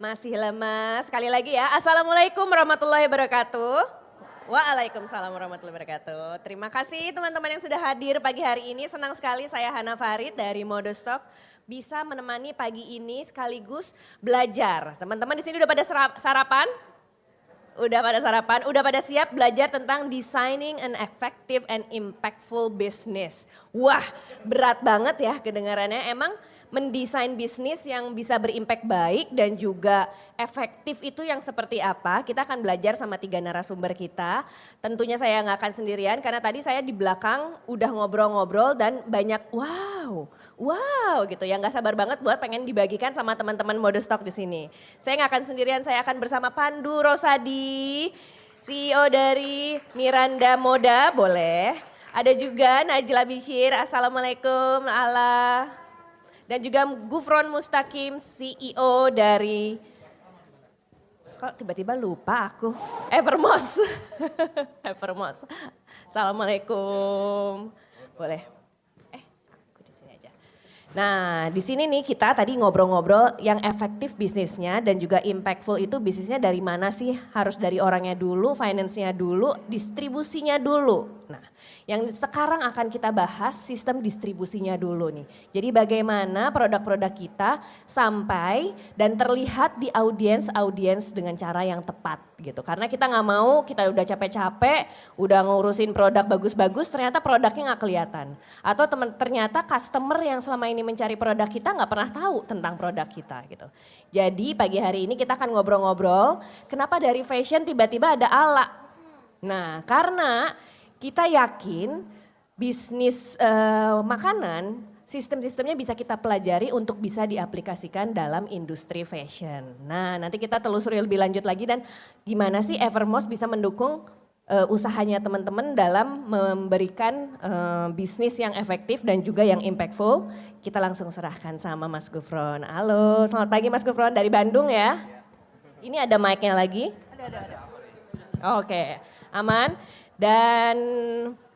Masih lemas. Sekali lagi ya. Assalamualaikum warahmatullahi wabarakatuh. Waalaikumsalam warahmatullahi wabarakatuh. Terima kasih teman-teman yang sudah hadir pagi hari ini. Senang sekali saya Hana Farid dari Modestock bisa menemani pagi ini sekaligus belajar. Teman-teman di sini udah pada sarapan? Udah pada sarapan? Udah pada siap belajar tentang designing an effective and impactful business. Wah, berat banget ya kedengarannya. Emang mendesain bisnis yang bisa berimpact baik dan juga efektif itu yang seperti apa? Kita akan belajar sama 3 narasumber kita. Tentunya saya nggak akan sendirian karena tadi saya di belakang udah ngobrol-ngobrol dan banyak wow gitu ya. Nggak sabar banget buat pengen dibagikan sama teman-teman Modestock di sini. Saya nggak akan sendirian, saya akan bersama Pandu Rosadi, CEO dari Miranda Moda, boleh. Ada juga Najla Bishir, Assalamualaikum Allah. Dan juga Gufron Mustaqim, CEO dari, kok tiba-tiba lupa aku, Evermost. Evermost. Assalamualaikum. Boleh. Aku di sini aja. Nah, di sini nih kita tadi ngobrol-ngobrol yang efektif bisnisnya dan juga impactful itu bisnisnya dari mana sih? Harus dari orangnya dulu, finance-nya dulu, distribusinya dulu. Nah, yang sekarang akan kita bahas sistem distribusinya dulu nih. Jadi bagaimana produk-produk kita sampai dan terlihat di audiens dengan cara yang tepat gitu. Karena kita nggak mau, kita udah capek-capek, udah ngurusin produk bagus-bagus, ternyata produknya nggak kelihatan. Atau ternyata customer yang selama ini mencari produk kita nggak pernah tahu tentang produk kita gitu. Jadi pagi hari ini kita akan ngobrol-ngobrol, kenapa dari fashion tiba-tiba ada ala. Nah, karena kita yakin bisnis makanan sistem-sistemnya bisa kita pelajari untuk bisa diaplikasikan dalam industri fashion. Nah, nanti kita telusuri lebih lanjut lagi dan gimana sih Evermost bisa mendukung usahanya teman-teman dalam memberikan bisnis yang efektif dan juga yang impactful. Kita langsung serahkan sama Mas Gufron. Halo, selamat pagi Mas Gufron dari Bandung ya. Ini ada mic-nya lagi? Ada. Oke, aman. Dan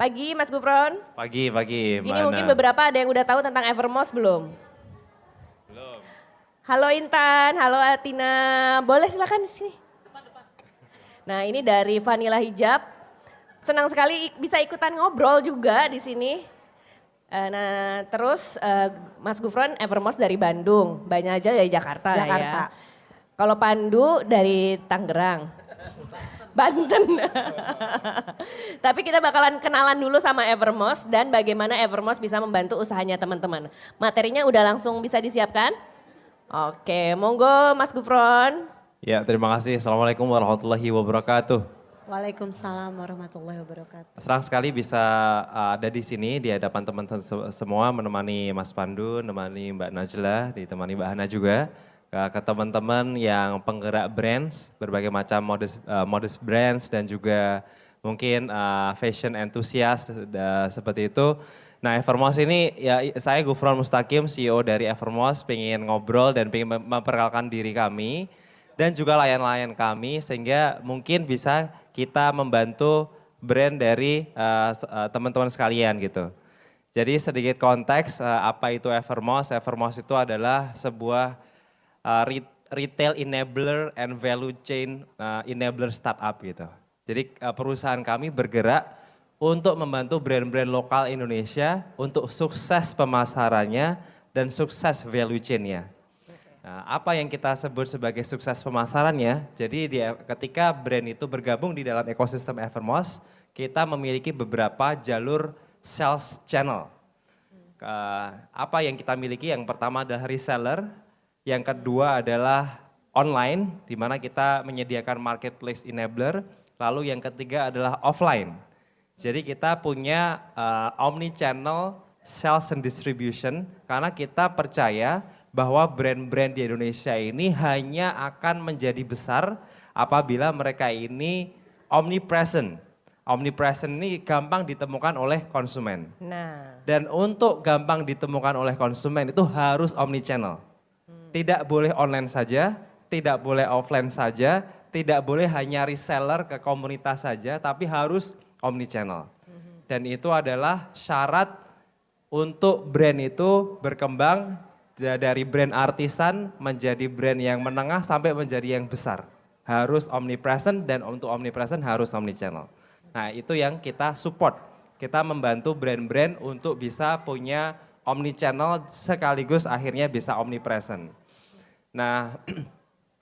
pagi Mas Gufron. Pagi. Ini mungkin beberapa ada yang udah tahu tentang Evermost belum? Belum. Halo Intan, halo Atina. Boleh silakan di sini. Nah, ini dari Vanilla Hijab. Senang sekali bisa ikutan ngobrol juga di sini. Nah, terus Mas Gufron Evermost dari Bandung, banyak aja dari Jakarta. Ya. Kalau Pandu dari Tangerang. Banten. Tapi kita bakalan kenalan dulu sama Evermost dan bagaimana Evermost bisa membantu usahanya teman-teman. Materinya udah langsung bisa disiapkan? Oke, monggo Mas Gufron. Ya, terima kasih. Assalamualaikum warahmatullahi wabarakatuh. Waalaikumsalam warahmatullahi wabarakatuh. Senang sekali bisa ada di sini di hadapan teman-teman semua menemani Mas Pandu, menemani Mbak Najla, ditemani Mbak Hana juga. Ke teman-teman yang penggerak brands, berbagai macam modest brands dan juga mungkin fashion enthusiast seperti itu. Nah, Evermost ini ya saya Gufron Mustaqim, CEO dari Evermost, pengen ngobrol dan pengen memperkenalkan diri kami dan juga layan-layan kami sehingga mungkin bisa kita membantu brand dari teman-teman sekalian gitu. Jadi sedikit konteks apa itu Evermost. Evermost itu adalah sebuah retail enabler and value chain enabler startup gitu. Jadi perusahaan kami bergerak untuk membantu brand-brand lokal Indonesia untuk sukses pemasarannya dan sukses value chain-nya. Nah, apa yang kita sebut sebagai sukses pemasarannya, jadi ketika brand itu bergabung di dalam ekosistem Evermost, kita memiliki beberapa jalur sales channel. Apa yang kita miliki, yang pertama adalah reseller, yang kedua adalah online, di mana kita menyediakan marketplace enabler. Lalu yang ketiga adalah offline. Jadi kita punya omni-channel sales and distribution, karena kita percaya bahwa brand-brand di Indonesia ini hanya akan menjadi besar apabila mereka ini omnipresent. Omnipresent ini gampang ditemukan oleh konsumen. Nah. Dan untuk gampang ditemukan oleh konsumen itu harus omni-channel. Tidak boleh online saja, tidak boleh offline saja, tidak boleh hanya reseller ke komunitas saja, tapi harus omnichannel. Dan itu adalah syarat untuk brand itu berkembang Dari brand artisan menjadi brand yang menengah sampai menjadi yang besar. Harus omnipresent dan untuk omnipresent harus omnichannel. Nah itu yang kita support. Kita membantu brand-brand untuk bisa punya omnichannel sekaligus akhirnya bisa omnipresent. Nah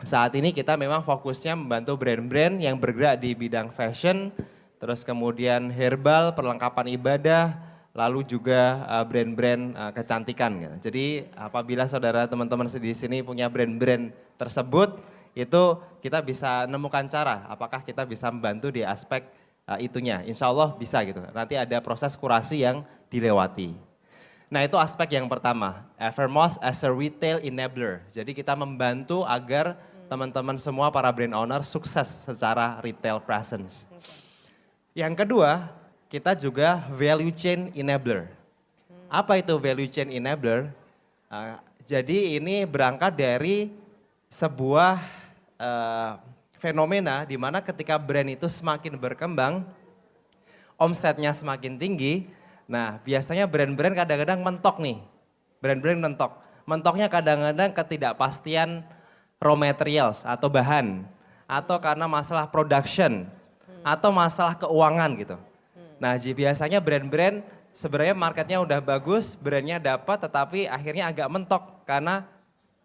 saat ini kita memang fokusnya membantu brand-brand yang bergerak di bidang fashion, terus kemudian herbal, perlengkapan ibadah, lalu juga brand-brand kecantikan. Gitu. Jadi apabila saudara teman-teman di sini punya brand-brand tersebut, itu kita bisa nemukan cara apakah kita bisa membantu di aspek itunya. Insya Allah bisa gitu. Nanti ada proses kurasi yang dilewati. Nah itu aspek yang pertama, Evermost as a retail enabler. Jadi kita membantu agar teman-teman semua para brand owner sukses secara retail presence. Yang kedua, kita juga value chain enabler. Apa itu value chain enabler? Jadi ini berangkat dari sebuah fenomena di mana ketika brand itu semakin berkembang, omsetnya semakin tinggi. Nah biasanya brand-brand kadang-kadang mentok nih, brand-brand mentok. Mentoknya kadang-kadang ketidakpastian raw materials atau bahan, atau karena masalah production, atau masalah keuangan gitu. Nah biasanya brand-brand sebenarnya marketnya udah bagus, brandnya dapat tetapi akhirnya agak mentok karena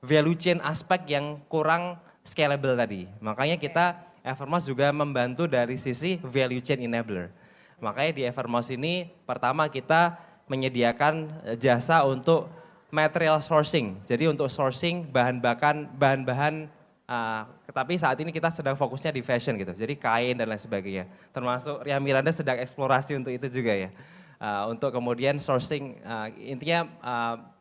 value chain aspek yang kurang scalable tadi. Makanya kita Evermost juga membantu dari sisi value chain enabler. Makanya di Evermost ini pertama kita menyediakan jasa untuk material sourcing. Jadi untuk sourcing bahan-bahan tapi saat ini kita sedang fokusnya di fashion gitu, jadi kain dan lain sebagainya. Termasuk Ria Miranda sedang eksplorasi untuk itu juga ya. Untuk kemudian sourcing, intinya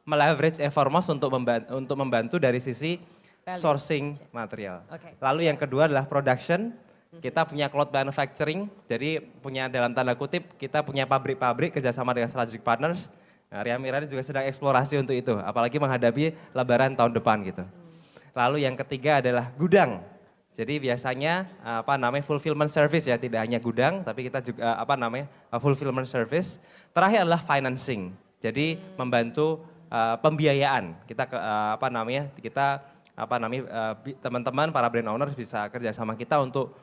meleverage Evermost untuk membantu dari sisi sourcing material. Lalu yang kedua adalah production, kita punya cloud manufacturing, jadi punya dalam tanda kutip kita punya pabrik-pabrik kerjasama dengan strategic partners. Ria Miranda juga sedang eksplorasi untuk itu, apalagi menghadapi lebaran tahun depan gitu. Lalu yang ketiga adalah gudang. Jadi biasanya fulfillment service ya, tidak hanya gudang tapi kita juga fulfillment service. Terakhir adalah financing. Jadi membantu pembiayaan. Teman-teman para brand owner bisa kerja sama kita untuk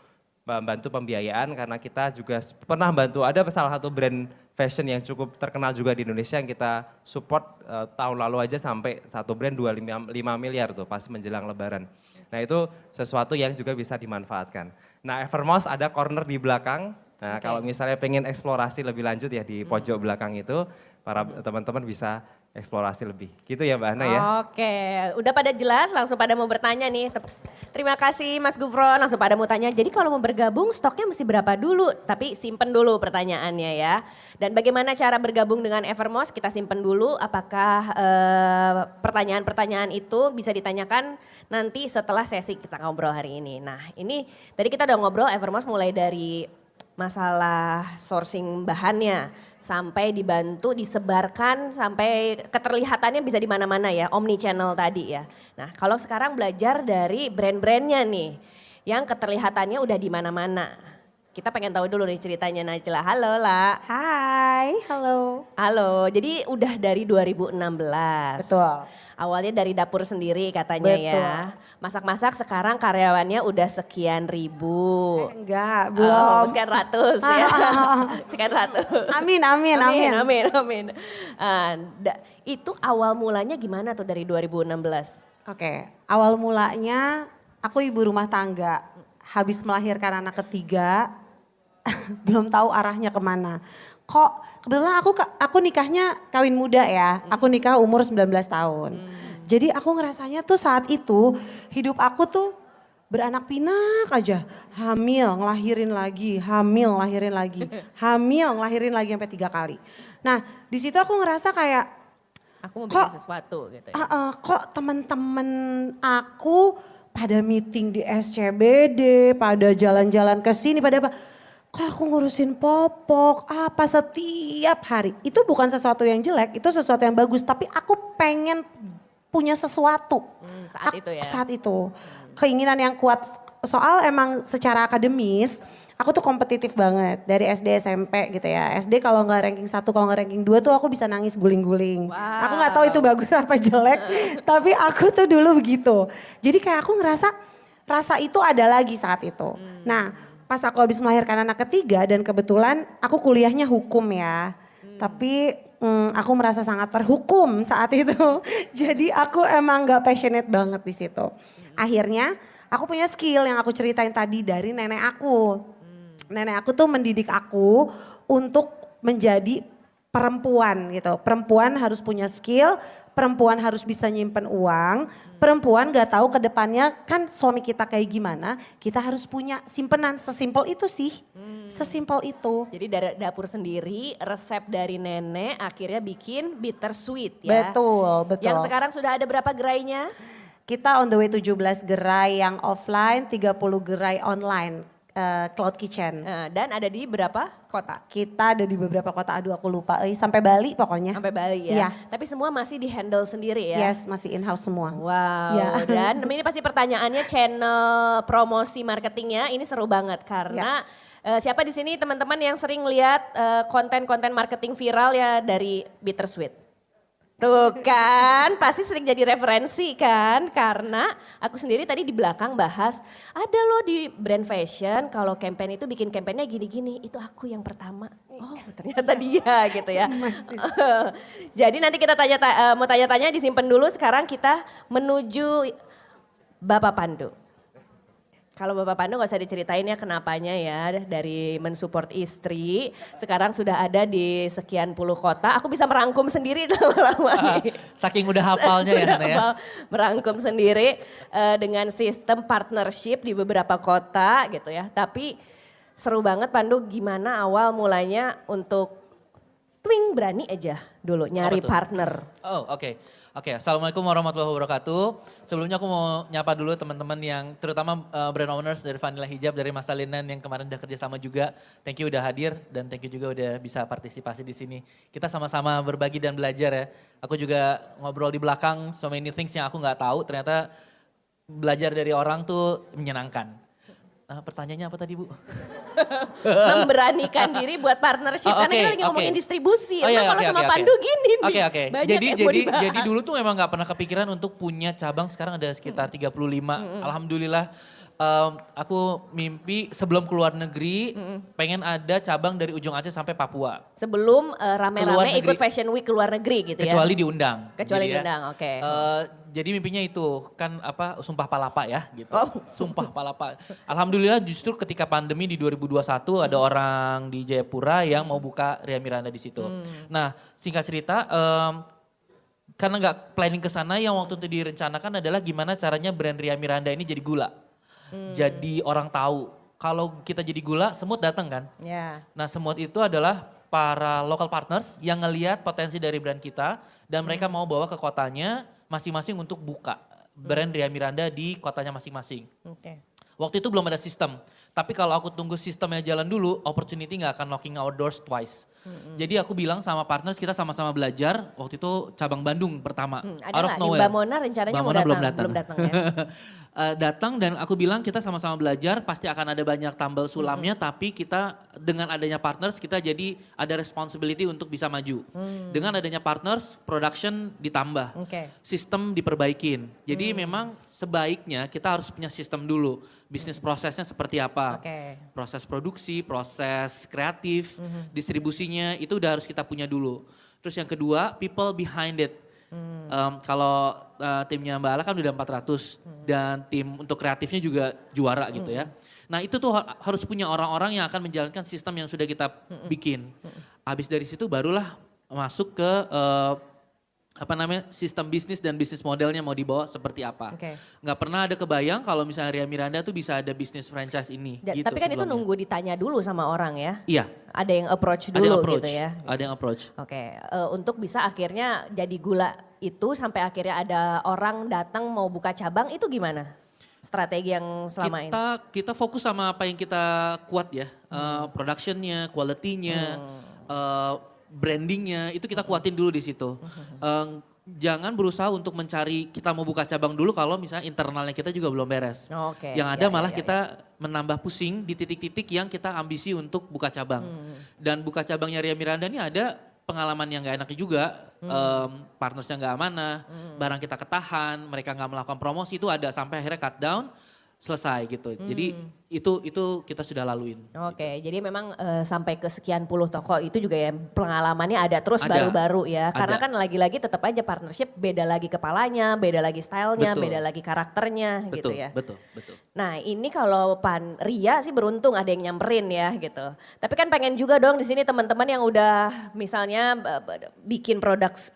membantu pembiayaan karena kita juga pernah bantu ada salah satu brand fashion yang cukup terkenal juga di Indonesia yang kita support tahun lalu aja sampai satu brand 25 miliar tuh pas menjelang lebaran. Nah itu sesuatu yang juga bisa dimanfaatkan. Nah Evermost ada corner di belakang, nah kalau misalnya pengen eksplorasi lebih lanjut ya di pojok belakang itu para teman-teman bisa eksplorasi lebih. Gitu ya Mbak Hana ya. Oke, udah pada jelas langsung pada mau bertanya nih. Terima kasih Mas Gufron, langsung pada mau tanya. Jadi kalau mau bergabung stoknya mesti berapa dulu? Tapi simpen dulu pertanyaannya ya. Dan bagaimana cara bergabung dengan Evermost? Kita simpen dulu apakah pertanyaan-pertanyaan itu bisa ditanyakan nanti setelah sesi kita ngobrol hari ini. Nah ini tadi kita udah ngobrol Evermost mulai dari masalah sourcing bahannya sampai dibantu disebarkan sampai keterlihatannya bisa di mana-mana ya, omni channel tadi ya. Nah, kalau sekarang belajar dari brand-brandnya nih yang keterlihatannya udah di mana-mana. Kita pengen tahu dulu nih ceritanya Najla. Halo La. Hai, halo. Halo, jadi udah dari 2016. Betul. Awalnya dari dapur sendiri katanya ya. Masak-masak sekarang karyawannya udah sekian ribu. Enggak, belum. Sekian ratus ya. Sekian ratus. Amin. Itu awal mulanya gimana tuh dari 2016? Oke, awal mulanya aku ibu rumah tangga. Habis melahirkan anak ketiga, belum tahu arahnya kemana. Kebetulan aku nikahnya kawin muda ya, aku nikah umur 19 tahun. Jadi aku ngerasanya tuh saat itu hidup aku tuh beranak pinak aja. Hamil, ngelahirin lagi, hamil, ngelahirin lagi. Hamil, ngelahirin lagi sampai 3 kali. Nah di situ aku ngerasa kayak, aku mau bikin sesuatu gitu ya. Kok teman-teman aku pada meeting di SCBD, pada jalan-jalan ke sini, pada apa. Kok aku ngurusin popok, apa setiap hari. Itu bukan sesuatu yang jelek, itu sesuatu yang bagus. Tapi aku pengen punya sesuatu. Saat itu ya? Saat itu. Keinginan yang kuat, soal emang secara akademis, aku tuh kompetitif banget dari SD SMP gitu ya. SD kalau nggak ranking 1, kalau nggak ranking 2 tuh aku bisa nangis guling-guling. Wow. Aku nggak tahu itu bagus apa jelek, tapi aku tuh dulu begitu. Jadi kayak aku ngerasa rasa itu ada lagi saat itu. Nah, pas aku habis melahirkan anak ketiga dan kebetulan aku kuliahnya hukum ya. Tapi aku merasa sangat terhukum saat itu. Jadi aku emang gak passionate banget di situ. Akhirnya aku punya skill yang aku ceritain tadi dari nenek aku. Nenek aku tuh mendidik aku untuk menjadi perempuan gitu. Perempuan harus punya skill, perempuan harus bisa nyimpen uang, perempuan gak tahu ke depannya kan suami kita kayak gimana, kita harus punya simpenan. Sesimpel itu sih, sesimpel itu. Jadi dari dapur sendiri, resep dari nenek akhirnya bikin bittersweet ya. Betul, betul. Yang sekarang sudah ada berapa gerainya? Kita on the way 17 gerai yang offline, 30 gerai online, cloud kitchen. Dan ada di berapa kota? Kita ada di beberapa kota, aduh aku lupa, sampai Bali pokoknya. Sampai Bali ya. Iya. Tapi semua masih di handle sendiri ya? Yes, masih in-house semua. Wow, Ya. dan ini pasti pertanyaannya channel promosi marketingnya ini seru banget karena siapa di sini teman-teman yang sering lihat konten-konten marketing viral ya dari Bittersweet? Tuh kan, pasti sering jadi referensi kan karena aku sendiri tadi di belakang bahas ada loh di brand fashion kalau campaign itu bikin campaignnya gini-gini, itu aku yang pertama. Oh ternyata dia gitu ya. Jadi nanti kita mau tanya-tanya disimpan dulu, sekarang kita menuju Bapak Pandu. Kalau Bapak Pandu gak usah diceritain ya kenapanya ya dari mensupport istri. Sekarang sudah ada di sekian puluh kota. Aku bisa merangkum sendiri lama-lama nih. Saking udah hafalnya ya Hana ya. Merangkum sendiri dengan sistem partnership di beberapa kota gitu ya. Tapi seru banget Pandu, gimana awal mulanya untuk twing berani aja dulu nyari Apa tuh? partner. Oh oke. Assalamualaikum warahmatullahi wabarakatuh. Sebelumnya aku mau nyapa dulu teman-teman yang terutama brand owners dari Vanilla Hijab, dari Mas Salinan yang kemarin udah kerja sama juga. Thank you udah hadir dan thank you juga udah bisa partisipasi di sini. Kita sama-sama berbagi dan belajar ya. Aku juga ngobrol di belakang so many things yang aku nggak tahu, ternyata belajar dari orang tuh menyenangkan. Pertanyaannya apa tadi Bu? Memberanikan diri buat partnership karena kita lagi ngomongin distribusi. Emang kalau sama Pandu gini nih. Oke. Jadi dulu tuh memang gak pernah kepikiran untuk punya cabang, sekarang ada sekitar 35. Alhamdulillah aku mimpi sebelum keluar negeri pengen ada cabang dari ujung Aceh sampai Papua. Sebelum rame-rame ikut Fashion Week ke luar negeri gitu ya. Kecuali diundang. Kecuali gitu ya. diundang, oke. Jadi mimpinya itu kan sumpah palapa ya gitu. Oh. Sumpah palapa. Alhamdulillah justru ketika pandemi di 2021 ada orang di Jayapura yang mau buka Ria Miranda di situ. Nah singkat cerita karena nggak planning ke sana, yang waktu itu direncanakan adalah gimana caranya brand Ria Miranda ini jadi gula. Jadi orang tahu. Kalau kita jadi gula, semut datang kan. Ya. Nah semut itu adalah para local partners yang ngelihat potensi dari brand kita dan mereka mau bawa ke kotanya masing-masing untuk buka brand Ria Miranda di kotanya masing-masing. Oke. Waktu itu belum ada sistem, tapi kalau aku tunggu sistemnya jalan dulu, opportunity gak akan knocking our doors twice. Jadi aku bilang sama partners kita sama-sama belajar, waktu itu cabang Bandung pertama, Ada nggak nih Mbak Mona rencananya Mbak mau Mona datang? Belum datang ya. Datang dan aku bilang kita sama-sama belajar, pasti akan ada banyak tambal sulamnya, tapi kita dengan adanya partners kita jadi ada responsibility untuk bisa maju. Dengan adanya partners, production ditambah, sistem diperbaikin. Jadi memang sebaiknya kita harus punya sistem dulu, bisnis prosesnya seperti apa, proses produksi, proses kreatif, distribusinya itu udah harus kita punya dulu. Terus yang kedua, people behind it. Kalau timnya Mbak Ala kan udah 400 dan tim untuk kreatifnya juga juara gitu ya. Nah itu tuh harus punya orang-orang yang akan menjalankan sistem yang sudah kita bikin. Habis dari situ barulah masuk ke sistem bisnis dan bisnis modelnya mau dibawa seperti apa. Nggak pernah ada kebayang kalau misalnya Ria Miranda tuh bisa ada bisnis franchise ini. Gitu Tapi kan itu nunggu ditanya dulu sama orang ya. Iya. Ada yang approach dulu gitu ya. Ada yang approach. Untuk bisa akhirnya jadi gula itu sampai akhirnya ada orang datang mau buka cabang, itu gimana? Strategi yang selama ini? Kita fokus sama apa yang kita kuat ya. Productionnya, quality-nya, brandingnya itu kita kuatin dulu di situ. jangan berusaha untuk mencari kita mau buka cabang dulu kalau misalnya internalnya kita juga belum beres. Oke. Yang ada Ya, malah ya, ya, kita menambah pusing di titik-titik yang kita ambisi untuk buka cabang. Dan buka cabangnya Ria Miranda ini ada pengalaman yang gak enaknya juga. Partnersnya gak amanah, barang kita ketahan, mereka gak melakukan promosi itu ada sampai akhirnya cut down. Selesai gitu. Jadi itu kita sudah laluin. Oke, jadi memang sampai ke sekian puluh toko itu juga ya pengalamannya ada terus Ada. baru-baru ya. Karena Ada. kan lagi-lagi tetap aja partnership beda lagi kepalanya, beda lagi stylenya, Betul. beda lagi karakternya gitu Betul, ya. betul, betul. Nah ini kalau Ria sih beruntung ada yang nyamperin ya gitu. Tapi kan pengen juga dong di sini teman-teman yang udah misalnya bikin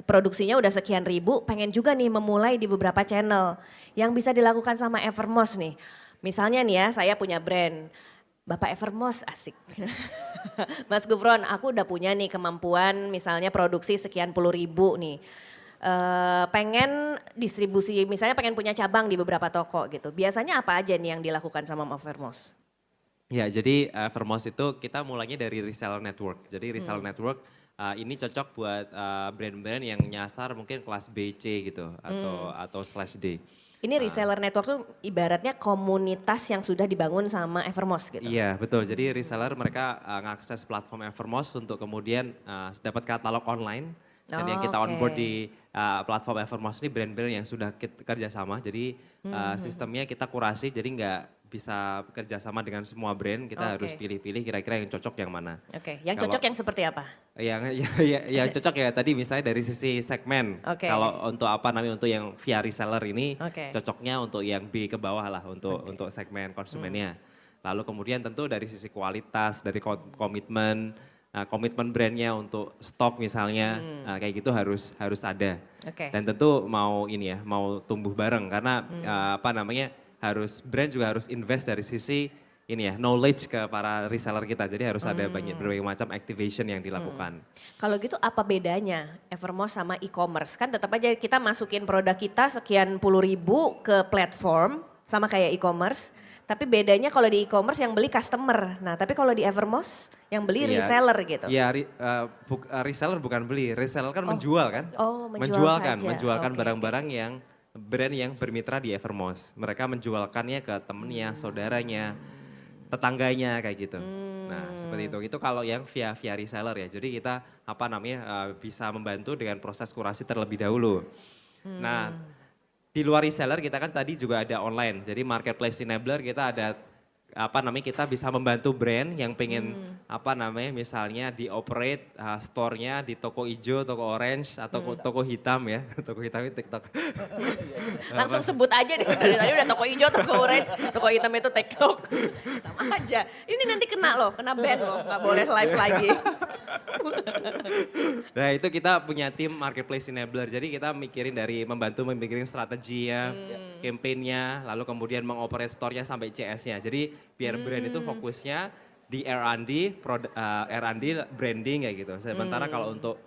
produksinya udah sekian ribu, pengen juga nih memulai di beberapa channel yang bisa dilakukan sama Evermost nih. Misalnya nih ya saya punya brand, Bapak Evermost asik. Mas Gufron aku udah punya nih kemampuan misalnya produksi sekian puluh ribu nih. Pengen distribusi, misalnya pengen punya cabang di beberapa toko gitu. Biasanya apa aja nih yang dilakukan sama Evermost? Ya, jadi Evermost itu kita mulainya dari reseller network. Jadi reseller network ini cocok buat brand-brand yang nyasar mungkin kelas B, C gitu atau slash D. Ini reseller network tuh ibaratnya komunitas yang sudah dibangun sama Evermost gitu. Iya, betul. Jadi reseller mereka ngakses platform Evermost untuk kemudian dapat katalog online. Dan yang kita onboard di platform Evermost ini brand-brand yang sudah kerjasama. Jadi sistemnya kita kurasi, jadi nggak bisa kerjasama dengan semua brand. Kita harus pilih-pilih kira-kira yang cocok yang mana. Oke, yang cocok yang seperti apa? Yang cocok ya tadi misalnya dari sisi segmen. Oke. Kalau untuk apa namanya untuk yang via reseller ini Oke. cocoknya untuk yang B ke bawah lah untuk segmen konsumennya. Lalu kemudian tentu dari sisi kualitas, dari komitmen brandnya untuk stok misalnya kayak gitu harus ada. Oke. Dan tentu mau tumbuh bareng karena brand juga harus invest dari sisi knowledge ke para reseller kita. Jadi harus ada berbagai macam activation yang dilakukan. Kalau gitu apa bedanya Evermost sama e-commerce? Kan tetap aja kita masukin produk kita sekian puluh ribu ke platform sama kayak e-commerce. Tapi bedanya kalau di e-commerce yang beli customer. Nah tapi kalau di Evermost yang beli reseller gitu. Iya, reseller bukan beli, reseller kan menjual kan. Oh, menjualkan saja. Menjualkan Oke, barang-barang yang brand yang bermitra di Evermost. Mereka menjualkannya ke temennya, saudaranya, tetangganya kayak gitu. Nah seperti itu. Itu kalau yang via reseller ya. Jadi kita bisa membantu dengan proses kurasi terlebih dahulu. Nah di luar reseller kita kan tadi juga ada online. Jadi marketplace enabler kita ada kita bisa membantu brand yang pengen misalnya dioperate store-nya di toko hijau, toko orange atau toko hitam ya. Toko hitam itu TikTok. Langsung sebut aja deh, dari tadi udah toko hijau, toko orange, toko hitam itu TikTok. Sama aja, ini nanti kena ban loh, gak boleh live lagi. Nah itu kita punya tim marketplace enabler, jadi kita membantu mikirin strateginya, campaign-nya, lalu kemudian mengoperate store-nya sampai CS-nya. Jadi biar brand itu fokusnya di R&D, branding kayak gitu. Sementara kalau untuk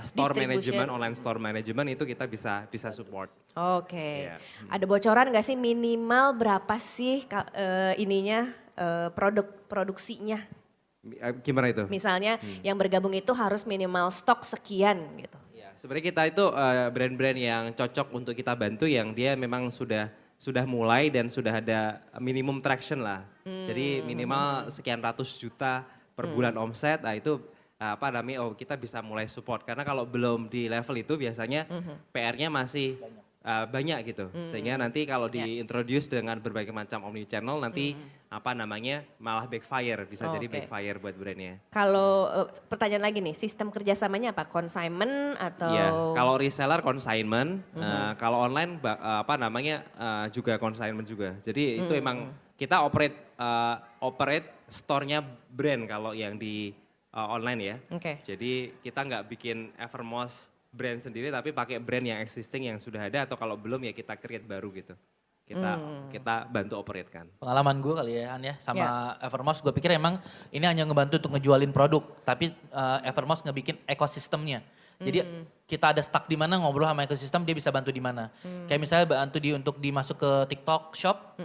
store management, online store management itu kita bisa support. Oke, Iya. ada bocoran gak sih minimal berapa sih produksinya? Gimana itu? Misalnya yang bergabung itu harus minimal stok sekian gitu. Ya, sebenarnya kita itu brand-brand yang cocok untuk kita bantu yang dia memang sudah mulai dan sudah ada minimum traction lah. Jadi minimal sekian ratus juta per bulan omset, nah itu kita bisa mulai support. Karena kalau belum di level itu biasanya PR-nya masih banyak gitu. Sehingga nanti kalau diintroduce dengan berbagai macam omni channel nanti malah backfire, bisa jadi backfire buat brandnya. Kalau pertanyaan lagi nih, sistem kerjasamanya apa? Consignment atau? Iya, kalau reseller consignment, kalau online juga consignment juga. Jadi itu emang kita operate store-nya brand kalau yang di online ya. Oke. Jadi kita nggak bikin Evermost brand sendiri tapi pakai brand yang existing yang sudah ada atau kalau belum ya kita create baru gitu. Kita bantu operate kan. Pengalaman gue kali ya Han ya sama Evermost, gue pikir emang ini hanya ngebantu untuk ngejualin produk, tapi Evermost ngebikin ekosistemnya. Jadi kita ada stuck di mana ngobrol sama ekosistem, dia bisa bantu di mana. Kayak misalnya bantu untuk dimasuk ke TikTok Shop,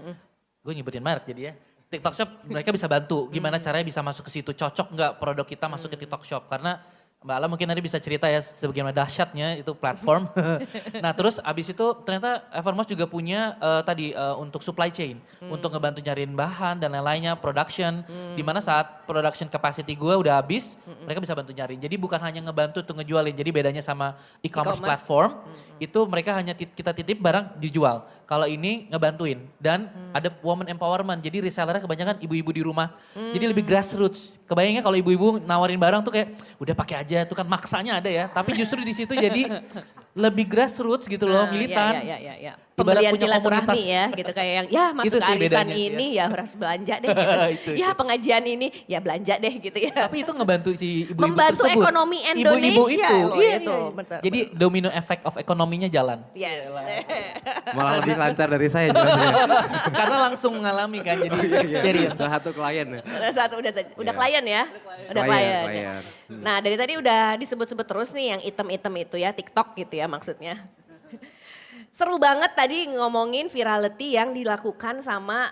gue nyebutin merek jadi ya. TikTok Shop mereka bisa bantu gimana caranya bisa masuk ke situ, cocok nggak produk kita masuk ke TikTok Shop. Karena Mbak Ala mungkin nanti bisa cerita ya sebagaimana dahsyatnya itu platform. Nah terus abis itu ternyata Evermost juga punya untuk supply chain. Untuk ngebantu nyariin bahan dan lain-lainnya, production. Dimana saat production capacity gue udah habis, mereka bisa bantu nyariin. Jadi bukan hanya ngebantu untuk ngejualin. Jadi bedanya sama e-commerce platform, itu mereka hanya kita titip barang dijual. Kalau ini ngebantuin. Dan ada woman empowerment, jadi resellernya kebanyakan ibu-ibu di rumah. Jadi lebih grassroots. Kebayangnya kalau ibu-ibu nawarin barang tuh kayak udah pakai aja, itu kan maksanya ada ya. Tapi justru di situ jadi lebih grassroots gitu loh, militan. Iya. Ibarat Pembelian punya silaturahmi komunitas. ya gitu kayak yang ya masuk Itu ke sih arisan bedanya, ini ya harus belanja deh gitu. Ya pengajian ini ya belanja deh gitu ya. Tapi itu ngebantu si ibu-ibu Membantu tersebut. ekonomi Ibu-ibu Indonesia itu. loh Iya, itu. iya. Betul, Jadi domino effect of ekonominya jalan. Yes. Malah lebih lancar dari saya jelasnya. Karena langsung mengalami kan jadi experience. Salah satu klien ya. Udah klien ya? Udah klien. Klien. Nah dari tadi udah disebut-sebut terus nih yang item-item itu ya, TikTok gitu ya maksudnya. Seru banget tadi ngomongin virality yang dilakukan sama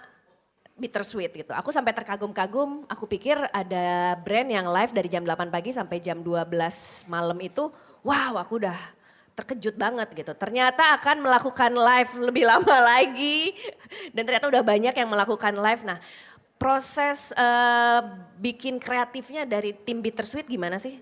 Bittersweet gitu. Aku sampai terkagum-kagum, aku pikir ada brand yang live dari jam 8 pagi sampai jam 12 malam itu, wow aku udah terkejut banget gitu. Ternyata akan melakukan live lebih lama lagi dan ternyata udah banyak yang melakukan live. Nah proses bikin kreatifnya dari tim Bittersweet gimana sih?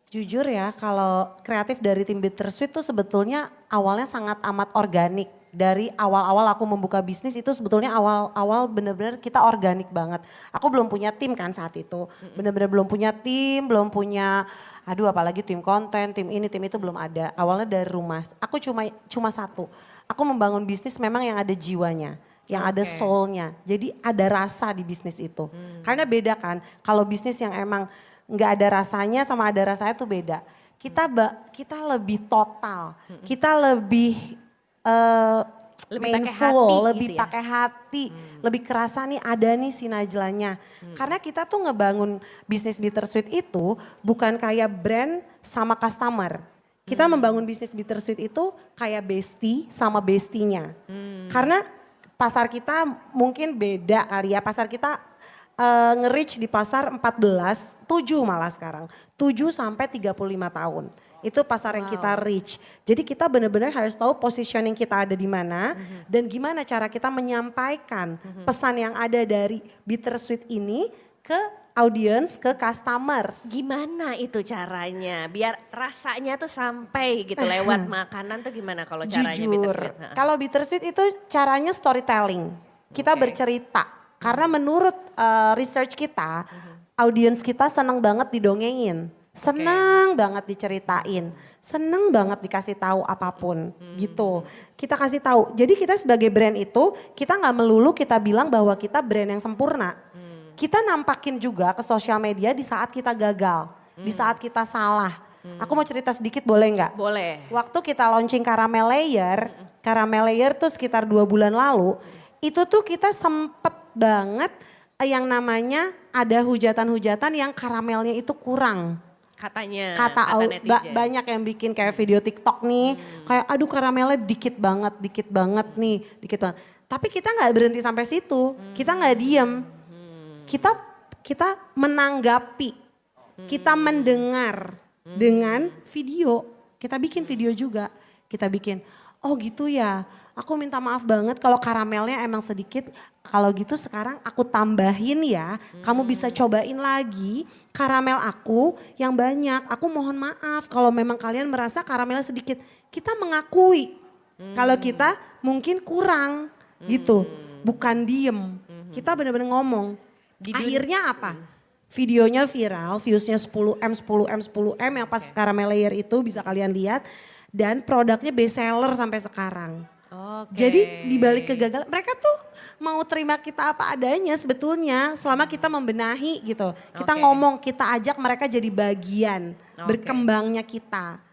Jujur ya, kalau kreatif dari tim Bittersweet tuh sebetulnya awalnya sangat amat organik. Dari awal-awal aku membuka bisnis itu sebetulnya awal-awal bener-bener kita organik banget. Aku belum punya tim kan saat itu. Bener-bener belum punya tim, belum punya apalagi tim konten, tim ini, tim itu belum ada. Awalnya dari rumah. Aku cuma satu. Aku membangun bisnis memang yang ada jiwanya. Yang ada soulnya. Jadi ada rasa di bisnis itu. Karena beda kan, kalau bisnis yang emang nggak ada rasanya sama ada rasanya tuh beda. Kita lebih total, kita lebih Lebih pakai mindful, hati lebih gitu ya? pakai hati, lebih kerasa nih ada nih si Najlanya. Karena kita tuh ngebangun bisnis Bittersweet itu bukan kayak brand sama customer. Kita membangun bisnis Bittersweet itu kayak bestie sama bestinya. Karena pasar kita mungkin beda kali ya, pasar kita nge-reach di pasar 14, 7 malah sekarang. 7 sampai 35 tahun. Itu pasar yang kita reach. Jadi kita benar-benar harus tahu positioning kita ada di mana dan gimana cara kita menyampaikan pesan yang ada dari Bittersweet ini ke audience, ke customers. Gimana itu caranya? Biar rasanya tuh sampai gitu lewat makanan tuh gimana kalau caranya Jujur, Bittersweet? kalau Bittersweet itu caranya storytelling. Kita bercerita. Karena menurut research kita, audiens kita senang banget didongengin. Senang banget diceritain. Senang banget dikasih tahu apapun gitu. Kita kasih tahu. Jadi kita sebagai brand itu, kita nggak melulu kita bilang bahwa kita brand yang sempurna. Kita nampakin juga ke sosial media di saat kita gagal. Di saat kita salah. Aku mau cerita sedikit boleh nggak? Boleh. Waktu kita launching caramel layer tuh sekitar 2 bulan lalu, itu tuh kita sempet banget yang namanya ada hujatan-hujatan yang karamelnya itu kurang. Katanya, Kata netizen. banyak yang bikin kayak video TikTok nih, kayak aduh karamelnya dikit banget nih, dikit banget. Tapi kita nggak berhenti sampai situ, kita nggak diem. Kita menanggapi, kita mendengar dengan video. Kita bikin video juga, kita bikin. Oh gitu ya, aku minta maaf banget kalau karamelnya emang sedikit. Kalau gitu sekarang aku tambahin ya, kamu bisa cobain lagi karamel aku yang banyak. Aku mohon maaf kalau memang kalian merasa karamelnya sedikit. Kita mengakui kalau kita mungkin kurang gitu, bukan diem. Kita benar-benar ngomong. Akhirnya apa? Videonya viral, viewsnya 10M, 10M, 10M yang pas caramel layer itu bisa kalian lihat. Dan produknya best seller sampai sekarang. Jadi dibalik kegagalan, mereka tuh mau terima kita apa adanya sebetulnya selama kita membenahi gitu. Kita ngomong, kita ajak mereka jadi bagian berkembangnya kita.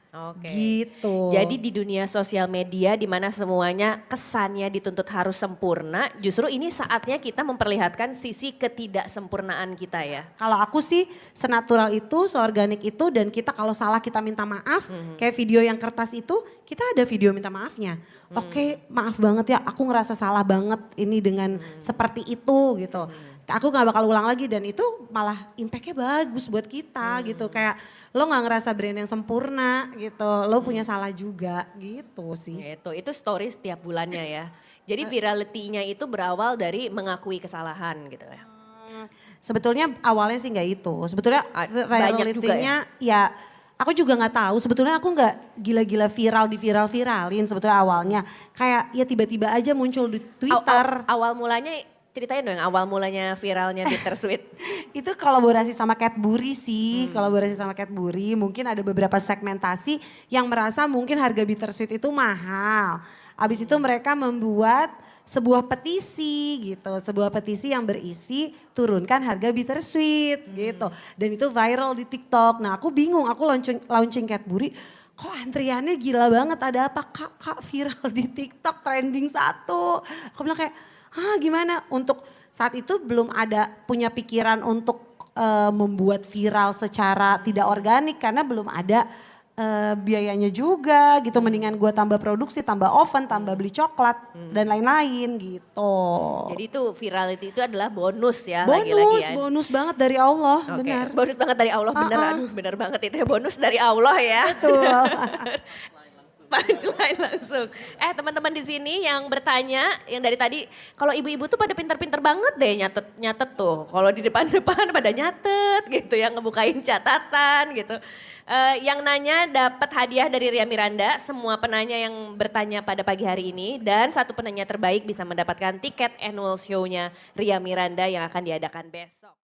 Gitu. Jadi di dunia sosial media di mana semuanya kesannya dituntut harus sempurna, justru ini saatnya kita memperlihatkan sisi ketidaksempurnaan kita ya. Kalau aku sih senatural itu, seorganik itu dan kita kalau salah kita minta maaf. Kayak video yang kertas itu kita ada video minta maafnya. Oke, maaf banget ya aku ngerasa salah banget ini dengan seperti itu gitu. Aku gak bakal ulang lagi dan itu malah impactnya bagus buat kita gitu. Kayak lo gak ngerasa brand yang sempurna gitu, lo punya salah juga gitu sih. Gitu, itu story setiap bulannya ya. Jadi virality-nya itu berawal dari mengakui kesalahan gitu ya. Sebetulnya awalnya sih nggak itu. Sebetulnya Banyak juga virality-nya ya aku juga nggak tahu. Sebetulnya aku nggak gila-gila viral di viral-viralin sebetulnya awalnya. Kayak ya tiba-tiba aja muncul di Twitter. Awal mulanya ceritain dong awal mulanya viralnya Bittersweet. Itu kolaborasi sama Cadbury sih, kolaborasi sama Cadbury. Mungkin ada beberapa segmentasi yang merasa mungkin harga Bittersweet itu mahal. Abis itu mereka membuat sebuah petisi gitu, sebuah petisi yang berisi turunkan harga Bittersweet gitu. Dan itu viral di TikTok. Nah aku bingung, aku launching Cadbury, kok antriannya gila banget, ada apa kak viral di TikTok trending 1. Aku bilang kayak, gimana? Untuk saat itu belum ada punya pikiran untuk membuat viral secara tidak organik karena belum ada biayanya juga gitu. Mendingan gue tambah produksi, tambah oven, tambah beli coklat dan lain-lain gitu. Jadi itu virality itu adalah bonus ya Bonus, lagi-lagi ya. bonus banget dari Allah, Oke, benar. bonus banget dari Allah, bener. Aduh bener banget itu ya, bonus dari Allah ya. Betul. Punchline langsung. Teman-teman di sini yang bertanya, yang dari tadi, kalau ibu-ibu tuh pada pinter-pinter banget deh nyatet tuh. Kalau di depan-depan pada nyatet gitu ya, ngebukain catatan gitu. Yang nanya dapat hadiah dari Ria Miranda, semua penanya yang bertanya pada pagi hari ini. Dan satu penanya terbaik bisa mendapatkan tiket annual show-nya Ria Miranda yang akan diadakan besok.